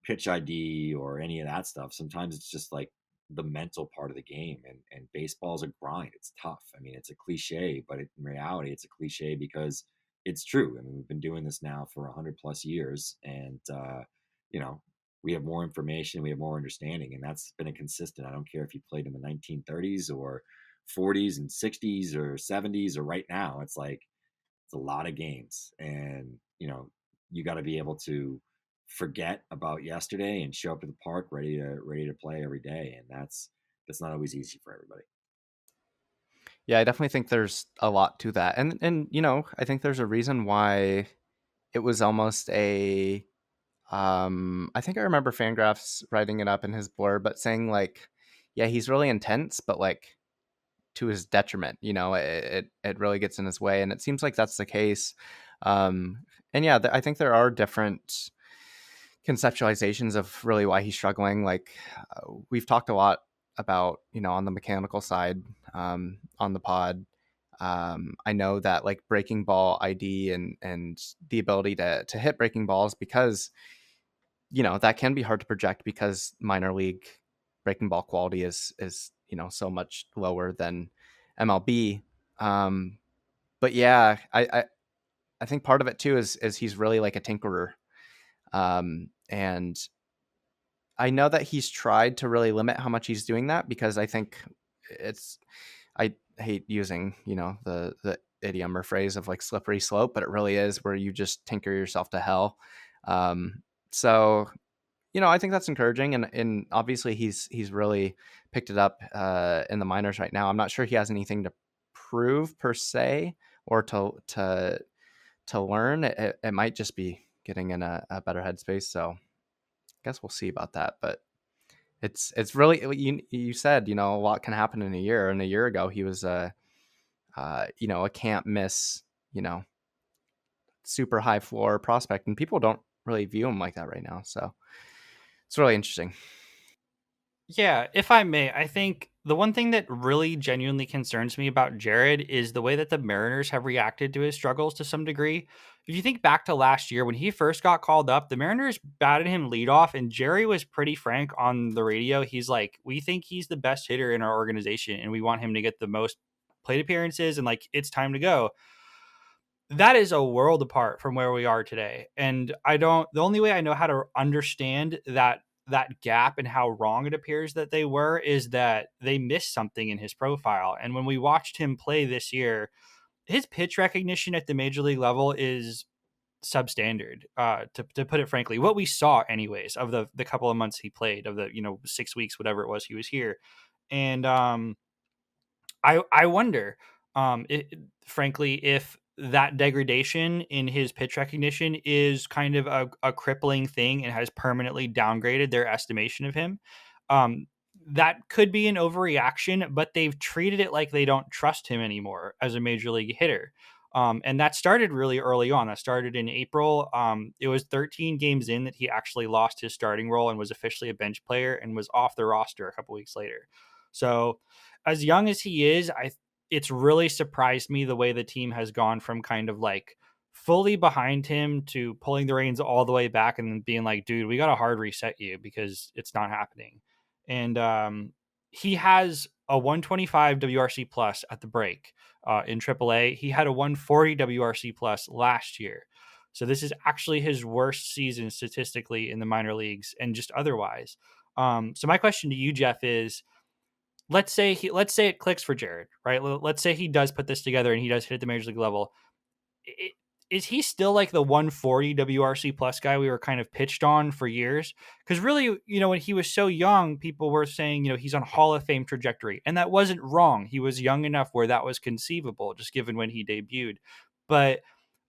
pitch ID or any of that stuff. Sometimes it's just like the mental part of the game, and baseball's a grind. It's tough. I mean, it's a cliche, but in reality, it's a cliche because it's true. I mean, we've been doing this now for 100 plus years, and you know, we have more information, we have more understanding, and that's been a consistent. I don't care if you played in the 1930s or 40s and 60s or 70s or right now. It's like it's a lot of games, and you got to be able to forget about yesterday and show up to the park ready to play every day, and that's not always easy for everybody. Yeah, I definitely think there's a lot to that. And I think there's a reason why it was almost a I think I remember Fangraphs writing it up in his blurb, but saying like, yeah, he's really intense, but like to his detriment, it really gets in his way. And it seems like that's the case. Um, and yeah, I think there are different conceptualizations of really why he's struggling. Like we've talked a lot about, on the mechanical side on the pod. I know that like breaking ball ID and the ability to hit breaking balls, because that can be hard to project because minor league breaking ball quality is so much lower than MLB. Um, but yeah, I think part of it too is he's really like a tinkerer. And I know that he's tried to really limit how much he's doing that, because I think it's I hate using, the idiom or phrase of like slippery slope, but it really is where you just tinker yourself to hell. So, I think that's encouraging, and obviously he's really picked it up in the minors right now. I'm not sure he has anything to prove per se, or to learn. It might just be getting in a better headspace. So I guess we'll see about that. But it's really, you said, a lot can happen in a year. And a year ago he was a can't miss, super high floor prospect, and people don't really view him like that right now. So it's really interesting. Yeah, if I may, I think the one thing that really genuinely concerns me about Jarred is the way that the Mariners have reacted to his struggles to some degree. If you think back to last year when he first got called up, the Mariners batted him leadoff, and Jerry was pretty frank on the radio. He's like, "We think he's the best hitter in our organization, and we want him to get the most plate appearances, and like it's time to go." That is a world apart from where we are today. And the only way I know how to understand that gap and how wrong it appears that they were is that they missed something in his profile. And when we watched him play this year, his pitch recognition at the major league level is substandard, to put it frankly. What we saw anyways of the couple of months he played, of the 6 weeks, whatever it was he was here. And I wonder, frankly, if that degradation in his pitch recognition is kind of a crippling thing and has permanently downgraded their estimation of him. Um, that could be an overreaction, but they've treated it like they don't trust him anymore as a major league hitter. And that started really early on. That started in April. It was 13 games in that he actually lost his starting role and was officially a bench player and was off the roster a couple weeks later. So, as young as he is, it's really surprised me the way the team has gone from kind of like fully behind him to pulling the reins all the way back and then being like, dude, we got to hard reset you because it's not happening. And he has a 125 WRC plus at the break in AAA. He had a 140 WRC plus last year. So this is actually his worst season statistically in the minor leagues and just otherwise. So my question to you, Geoff, is let's say it clicks for Jarred, right? Let's say he does put this together and he does hit at the major league level. Is he still like the 140 WRC plus guy we were kind of pitched on for years? Because really, when he was so young, people were saying, he's on Hall of Fame trajectory. And that wasn't wrong. He was young enough where that was conceivable, just given when he debuted. But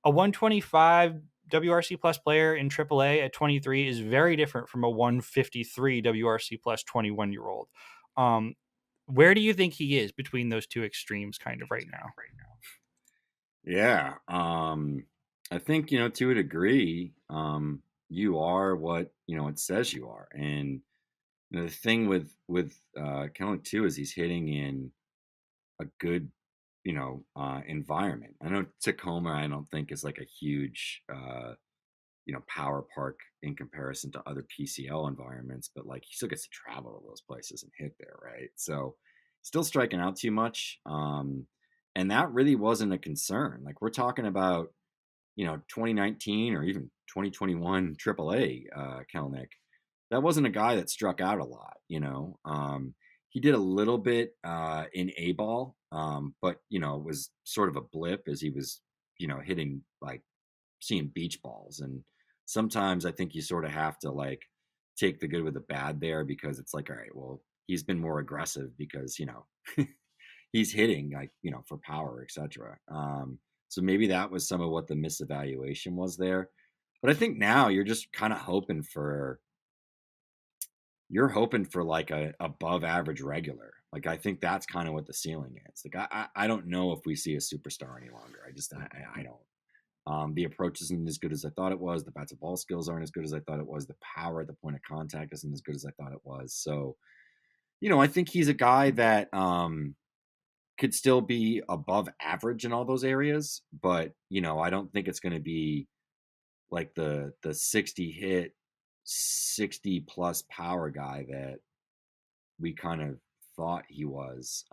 a 125 WRC plus player in AAA at 23 is very different from a 153 WRC plus 21-year-old. Where do you think he is between those two extremes kind of right now? Yeah. I think, to a degree, you are what, it says you are. And the thing with Kelenic too is he's hitting in a good, environment. I know Tacoma, I don't think is like a huge, power park in comparison to other PCL environments, but like he still gets to travel to those places and hit there, right? So still striking out too much. And that really wasn't a concern. Like we're talking about, 2019 or even 2021 AAA Kelenic. That wasn't a guy that struck out a lot. He did a little bit in A ball, but it was sort of a blip as he was, hitting like seeing beach balls. And sometimes I think you sort of have to like take the good with the bad there because it's like, all right, well, he's been more aggressive because, he's hitting like, for power, etc. So maybe that was some of what the misevaluation was there. But I think now you're hoping for like a above average regular. Like I think that's kind of what the ceiling is. Like I don't know if we see a superstar any longer. I don't. The approach isn't as good as I thought it was. The bats and ball skills aren't as good as I thought it was. The power at the point of contact isn't as good as I thought it was. So, I think he's a guy that could still be above average in all those areas. But, I don't think it's going to be like the 60 hit, 60 plus power guy that we kind of thought he was,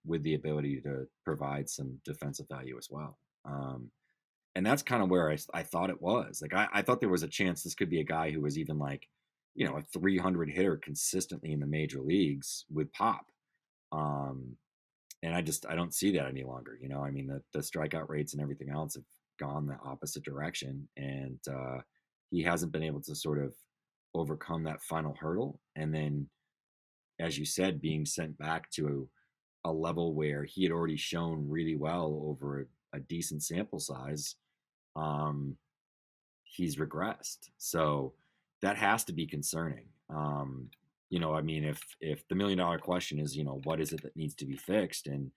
with the ability to provide some defensive value as well. And that's kind of where I thought it was. Like I thought there was a chance this could be a guy who was even like, a 300 hitter consistently in the major leagues with pop. And I don't see that any longer. I mean, the strikeout rates and everything else have gone the opposite direction. And he hasn't been able to sort of overcome that final hurdle. And then, as you said, being sent back to a level where he had already shown really well over a decent sample size, he's regressed. So that has to be concerning. I mean, if the $1 million question is, what is it that needs to be fixed and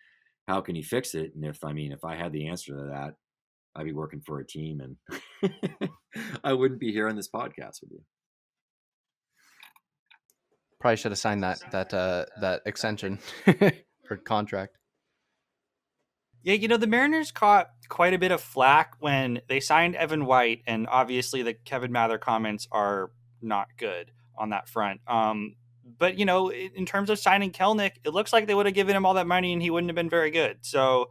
how can he fix it? And if I had the answer to that, I'd be working for a team and I wouldn't be here on this podcast with you. Probably should have signed that extension or contract. Yeah, the Mariners caught quite a bit of flack when they signed Evan White, and obviously the Kevin Mather comments are not good on that front. But in terms of signing Kelenic, it looks like they would have given him all that money and he wouldn't have been very good. So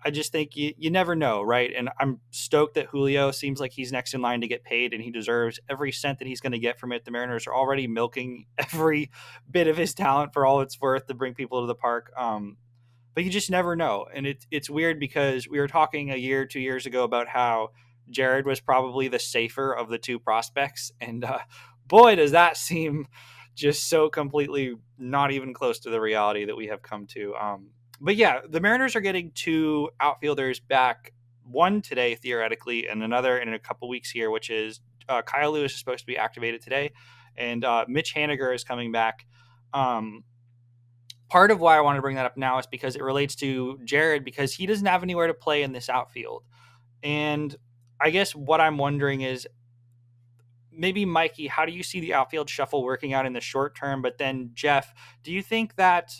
I just think you never know, right? And I'm stoked that Julio seems like he's next in line to get paid, and he deserves every cent that he's going to get from it. The Mariners are already milking every bit of his talent for all it's worth to bring people to the park. But you just never know. And it's weird because we were talking 2 years ago about how Jarred was probably the safer of the two prospects. And boy, does that seem just so completely not even close to the reality that we have come to. But yeah, the Mariners are getting two outfielders back, one today, theoretically, and another in a couple weeks here, which is Kyle Lewis is supposed to be activated today. And Mitch Haniger is coming back. Part of why I want to bring that up now is because it relates to Jarred, because he doesn't have anywhere to play in this outfield. And I guess what I'm wondering is, maybe Mikey, how do you see the outfield shuffle working out in the short term? But then Geoff, do you think that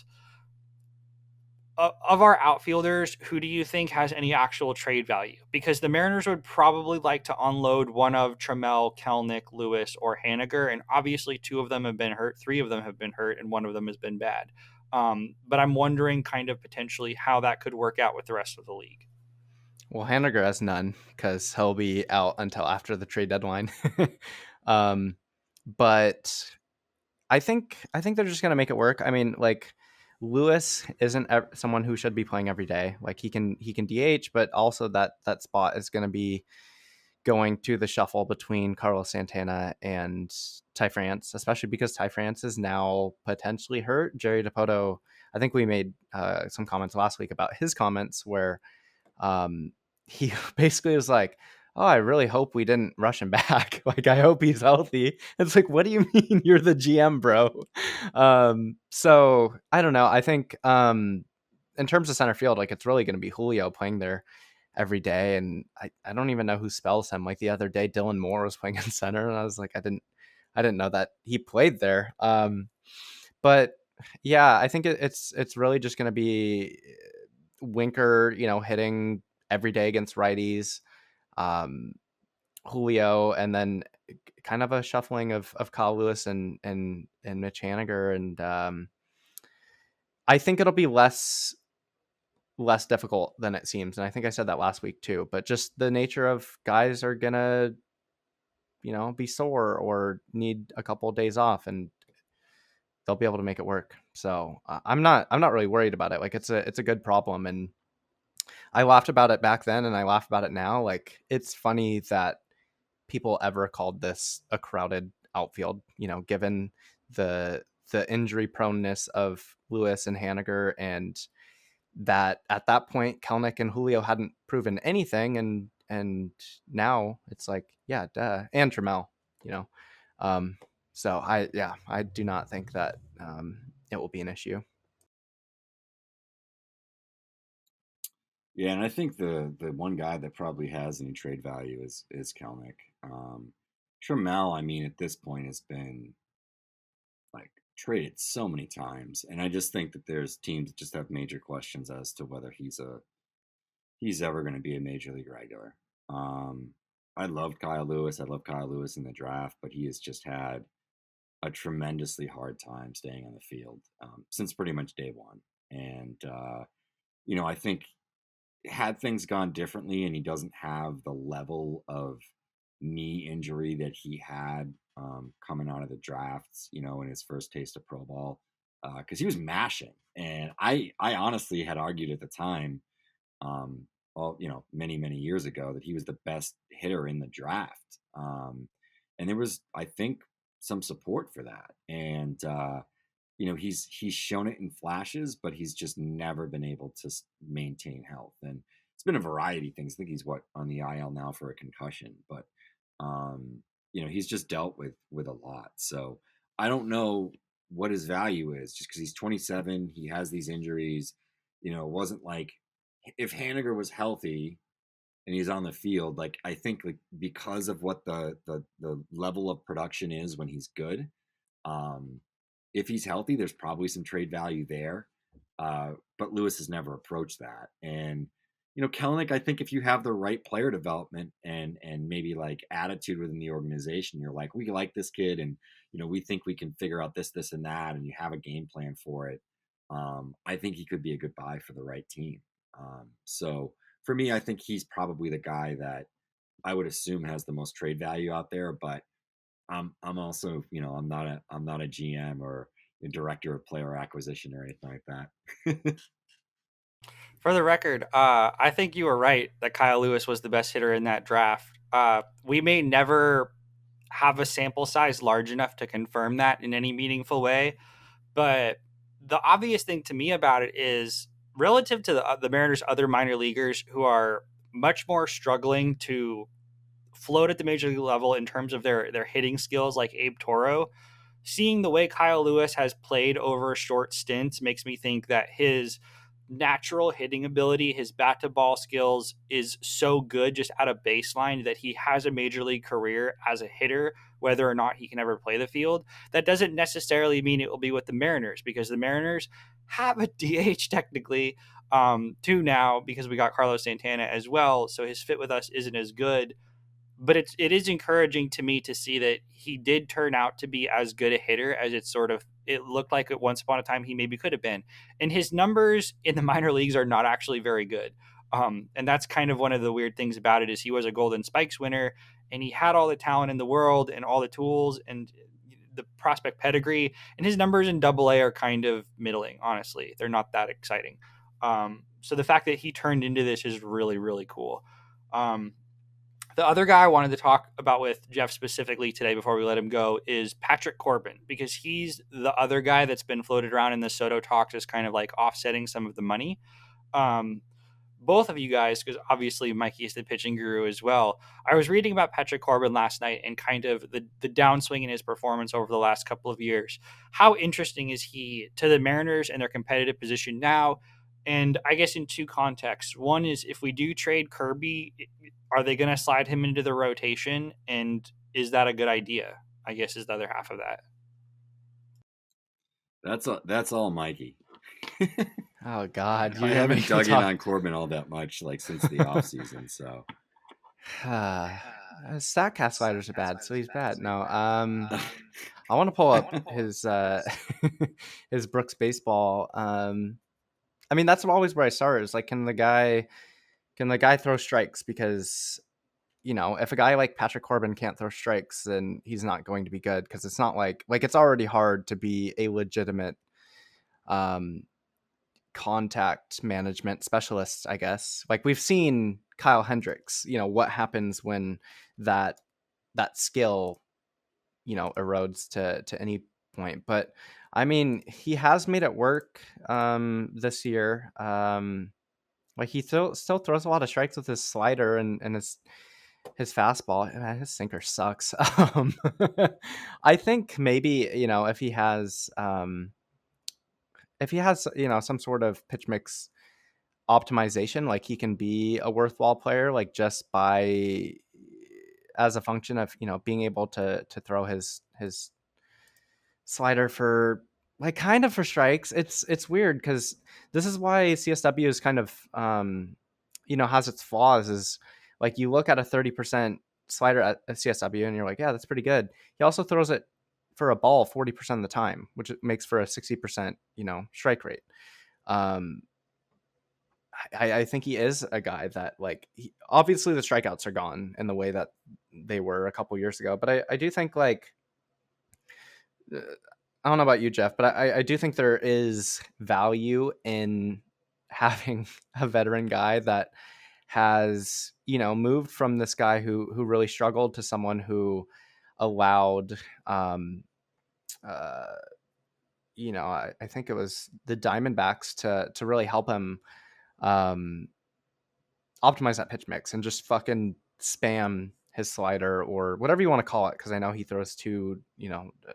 of our outfielders, who do you think has any actual trade value? Because the Mariners would probably like to unload one of Trammell, Kelenic, Lewis, or Haniger, and obviously two of them have been hurt, three of them have been hurt, and one of them has been bad. But I'm wondering kind of potentially how that could work out with the rest of the league. Well, Haniger has none because he'll be out until after the trade deadline. But I think they're just gonna make it work. I mean, like, Lewis isn't someone who should be playing every day. Like, he can DH, but also that spot is going to be going to the shuffle between Carlos Santana and Ty France, especially because Ty France is now potentially hurt. Jerry Dipoto, I think we made some comments last week about his comments where he basically was like, oh, I really hope we didn't rush him back. Like, I hope he's healthy. It's like, what do you mean? You're the GM, bro. So I don't know. I think in terms of center field, like, it's really going to be Julio playing there every day. And I don't even know who spells him. Like, the other day, Dylan Moore was playing in center, and I was like, I didn't know that he played there. But yeah, I think it's really just going to be Winker, hitting every day against righties. Julio, and then kind of a shuffling of Kyle Lewis and Mitch Haniger, and I think it'll be less difficult than it seems. And I think I said that last week too. But just the nature of guys are gonna, be sore or need a couple of days off, and they'll be able to make it work. So I'm not really worried about it. Like, it's a good problem, and I laughed about it back then and I laugh about it now. Like, it's funny that people ever called this a crowded outfield, given the injury proneness of Lewis and Haniger, and that at that point Kelenic and Julio hadn't proven anything, and now it's like, yeah, duh. And Trammell, so I do not think that it will be an issue. Yeah, and I think the one guy that probably has any trade value is Kelenic. Trammell, I mean, at this point has been like traded so many times, and I just think that there's teams that just have major questions as to whether he's ever going to be a major league regular. I loved Kyle Lewis. I love Kyle Lewis in the draft, but he has just had a tremendously hard time staying on the field since pretty much day one. And I think had things gone differently and he doesn't have the level of knee injury that he had coming out of the drafts, in his first taste of pro ball, because he was mashing. And I honestly had argued at the time, many, many years ago, that he was the best hitter in the draft. And there was, I think, some support for that. And, he's shown it in flashes, but he's just never been able to maintain health. And it's been a variety of things. I think he's on the IL now for a concussion, but he's just dealt with a lot. So I don't know what his value is, just because he's 27, he has these injuries. It wasn't like if Haniger was healthy and he's on the field, like, I think, like, because of what the level of production is when he's good, if he's healthy, there's probably some trade value there. But Lewis has never approached that. And, Kelenic, I think if you have the right player development and maybe like attitude within the organization, you're like, we like this kid and, we think we can figure out this, and that, and you have a game plan for it. I think he could be a good buy for the right team. So for me, I think he's probably the guy that I would assume has the most trade value out there, but I'm also, I'm not a GM or a director of player acquisition or anything like that. For the record, I think you were right that Kyle Lewis was the best hitter in that draft. We may never have a sample size large enough to confirm that in any meaningful way, but the obvious thing to me about it is relative to the Mariners' other minor leaguers who are much more struggling to float at the major league level in terms of their hitting skills, like Abe Toro. Seeing the way Kyle Lewis has played over short stints makes me think that his natural hitting ability, his bat to ball skills is so good just at a baseline that he has a major league career as a hitter, whether or not he can ever play the field. That doesn't necessarily mean it will be with the Mariners, because the Mariners have a DH technically too now, because we got Carlos Santana as well. So his fit with us isn't as good, but it is encouraging to me to see that he did turn out to be as good a hitter as it looked like at once upon a time he maybe could have been. And his numbers in the minor leagues are not actually very good. And that's kind of one of the weird things about it, is he was a Golden Spikes winner and he had all the talent in the world and all the tools and the prospect pedigree, and his numbers in AA are kind of middling. Honestly, they're not that exciting. So the fact that he turned into this is really, really cool. The other guy I wanted to talk about with Geoff specifically today before we let him go is Patrick Corbin, because he's the other guy that's been floated around in the Soto talks as kind of like offsetting some of the money. Um, Both of you guys, because obviously Mikey is the pitching guru as well. I was reading about Patrick Corbin last night and kind of the downswing in his performance over the last couple of years. How interesting is he to the Mariners and their competitive position now? And I guess in two contexts. One is, if we do trade Kirby, are they going to slide him into the rotation? And is that a good idea? I guess is the other half of that. That's all Mikey. Oh God, I haven't dug in on Corbin all that much, like, since the offseason. So Statcast sliders are bad, so he's bad. No, I want to pull up his his Brooks baseball. I mean, that's always where I start. Is like, can the guy throw strikes? Because, if a guy like Patrick Corbin can't throw strikes, then he's not going to be good, because it's not like it's already hard to be a legitimate contact management specialist, I guess. Like, we've seen Kyle Hendricks, what happens when that skill, erodes to any point. But I mean, he has made it work this year. Like, he still throws a lot of strikes with his slider and his fastball. His sinker sucks. I think maybe, if he has some sort of pitch mix optimization, like, he can be a worthwhile player, like, just by as a function of being able to throw his slider for, like, kind of for strikes. It's weird, because this is why CSW is kind of has its flaws. Is like, you look at a 30% slider at CSW and you're like, yeah, that's pretty good. He also throws it for a ball 40% of the time, which makes for a 60% strike rate. I think he is a guy that, like, obviously the strikeouts are gone in the way that they were a couple years ago, but I do think, like, I don't know about you, Geoff, but I do think there is value in having a veteran guy that has, moved from this guy who really struggled to someone who allowed, I think it was the Diamondbacks to really help him optimize that pitch mix and just fucking spam his slider, or whatever you want to call it, because I know he throws two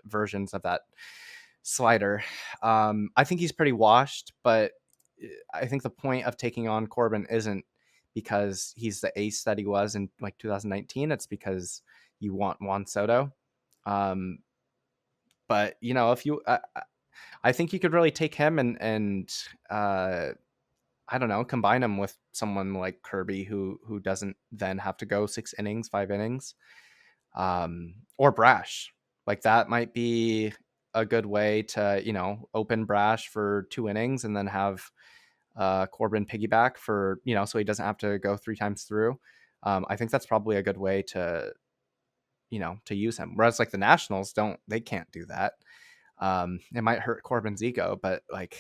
versions of that slider. I think he's pretty washed, but I think the point of taking on Corbin isn't because he's the ace that he was in, like, 2019. It's because you want Juan Soto. But if you, I think you could really take him and I don't know, combine him with someone like Kirby who doesn't then have to go 6 innings, 5 innings, or Brash. Like that might be a good way to open Brash for 2 innings and then have Corbin piggyback for so he doesn't have to go 3 times through. I think that's probably a good way to use him. Whereas like the Nationals they can't do that. It might hurt Corbin's ego, but like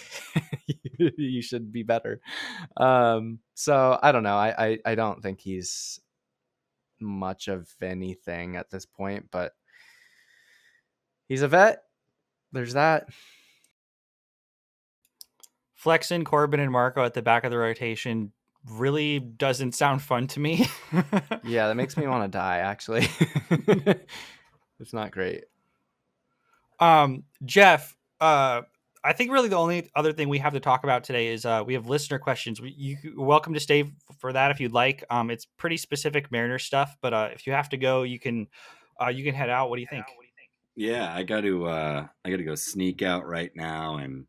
you should be better. So I don't know. I don't think he's much of anything at this point, but he's a vet. There's that. Flexing Corbin and Marco at the back of the rotation really doesn't sound fun to me. Yeah, that makes me want to die, actually. It's not great. Geoff, I think really the only other thing we have to talk about today is we have listener questions. You're welcome to stay for that if you'd like. It's pretty specific Mariner stuff, but if you have to go, you can head out. What do you think? Yeah, I got to go sneak out right now and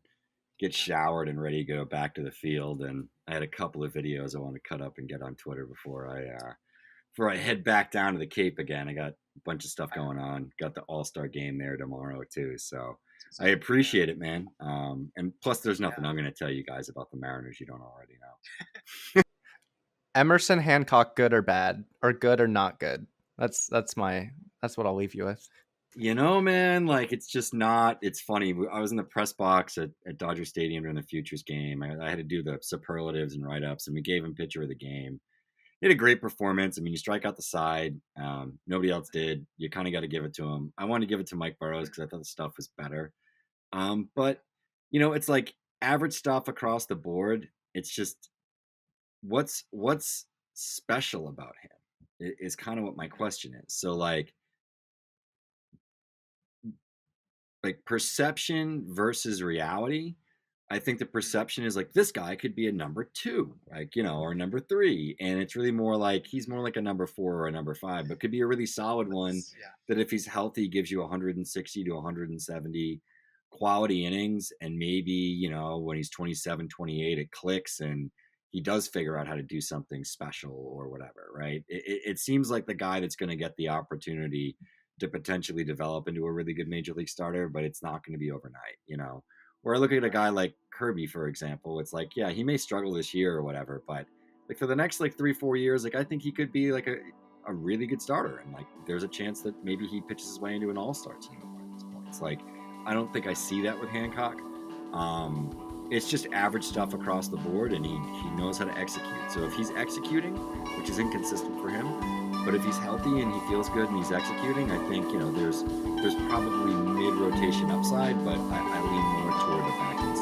get showered and ready to go back to the field. And I had a couple of videos I want to cut up and get on Twitter before I head back down to the Cape again. I got a bunch of stuff going on. Got the All-Star game there tomorrow too. So I appreciate it, man. And plus there's nothing I'm going to tell you guys about the Mariners you don't already know. Emerson Hancock, good or bad, or good or not good? That's what I'll leave you with. Man, like it's just not. It's funny. I was in the press box at Dodger Stadium during the Futures game. I had to do the superlatives and write-ups, and we gave him pitcher of the game. He had a great performance. I mean, you strike out the side. Nobody else did. You kind of got to give it to him. I wanted to give it to Mike Burrows because I thought the stuff was better. But it's like average stuff across the board. It's just what's special about him is kind of what my question is. So like perception versus reality. I think the perception is like this guy could be a number 2, or number 3, and it's really more like he's more like a number 4 or a number 5, but could be a really solid one that if he's healthy gives you 160 to 170 quality innings, and maybe when he's 27, 28 it clicks and he does figure out how to do something special or whatever, right? It seems like the guy that's going to get the opportunity to potentially develop into a really good major league starter, but it's not going to be overnight, Where I look at a guy like Kirby, for example, it's like, yeah, he may struggle this year or whatever, but like for the next 3-4 years, like I think he could be like a really good starter, and like there's a chance that maybe he pitches his way into an all-star team at this point. It's like I don't think I see that with Hancock. It's just average stuff across the board, and he knows how to execute. So if he's executing, which is inconsistent for him, but if he's healthy and he feels good and he's executing, I think there's probably mid-rotation upside, but I lean more toward the back end